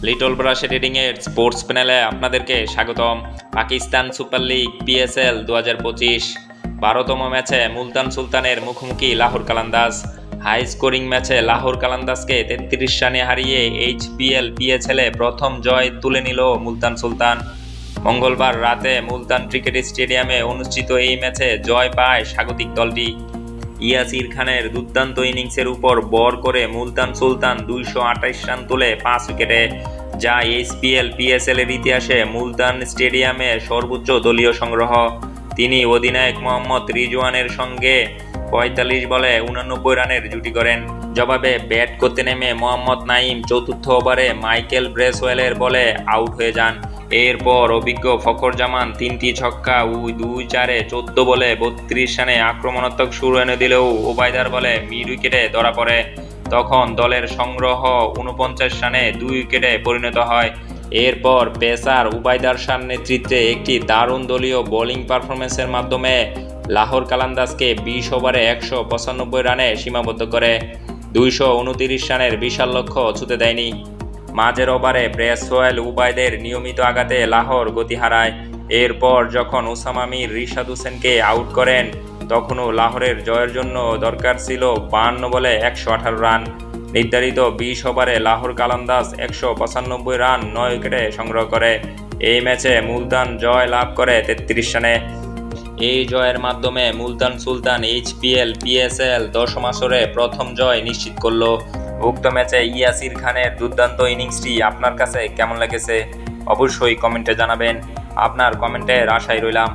Little brush editing এর sports প্যানেলে আপনাদেরকে স্বাগতম। পাকিস্তান সুপার লিগ পিএসএল 2025 12তম ম্যাচে মুলতান সুলতানের মুখোমুখি লাহোর কালান্দাজ। হাই স্কোরিং ম্যাচে লাহোর কালান্দাজকে 33 রানে হারিয়ে এইচপিএল পিএসএলে প্রথম জয় তুলে নিল মুলতান সুলতান। মঙ্গলবার রাতে মুলতান ক্রিকেট স্টেডিয়ামে অনুষ্ঠিত এই ম্যাচে জয় পায় স্বাগতিক দলটি। ইয়াসির খানের দুর্দান্ত ইনিংসের উপর ভর করে মুলতান সুলতান 228 রান তুলে 5 উইকেটে, যা এইচপিএল পিএসএল এর ইতিহাসে মুলতান স্টেডিয়ামে সর্বোচ্চ দলীয় সংগ্রহ। তিনি অধিনায়ক মোহাম্মদ রিজওয়ানের সঙ্গে 45 বলে 89 রানের জুটি করেন। জবাবে ব্যাট করতে নেমে মোহাম্মদ নাইম চতুর্থ ওভারে মাইকেল ব্রেসওয়েলের বলে আউট হয়ে যান। এরপর অভিজ্ঞ ফখর জামান 3টি ছক্কা ও 2-4-এ 14 বলে 32 রানে আক্রমণাত্মক শুরু এনে দিলেও ওবায়দার বলে মিড উইকেটে ধরা পড়ে। তখন দলের সংগ্রহ 49 রানে 2 উইকেটে পরিণত হয়। এরপর পেসার উবায়দার শাহর নেতৃত্বে একটি দারুণ দলীয় বোলিং পারফরমেন্সের মাধ্যমে লাহোর কালান্দাজকে 20 ওভারে 195 রানে সীমাবদ্ধ করে 229 রানের বিশাল লক্ষ্য ছুঁতে দেয়নি। মাঝের ওভারে ব্রেসওয়েল উবায়দের নিয়মিত আঘাতে লাহোর গতি হারায়। এরপর যখন ওসামা মীর রিশাদ হোসেনকে আউট করেন, তখনও লাহোরের জয়ের জন্য দরকার ছিল 52 বলে 118 রান। নির্ধারিত 20 ওভারে লাহোর কালান্দাজ 195 রান 9 উইকেটে সংগ্রহ করে। এই ম্যাচে মুলতান জয় লাভ করে 33 রানে। এই জয়ের মাধ্যমে মুলতান সুলতান এইচপিএল পিএসএল 10ম আসরে প্রথম জয় নিশ্চিত করল। উক্ত ম্যাচে ইয়াসির খানের দুর্দান্ত ইনিংসটি আপনার কাছে কেমন লেগেছে অবশ্যই কমেন্টে জানাবেন। আপনার কমেন্টের আশায় রইলাম।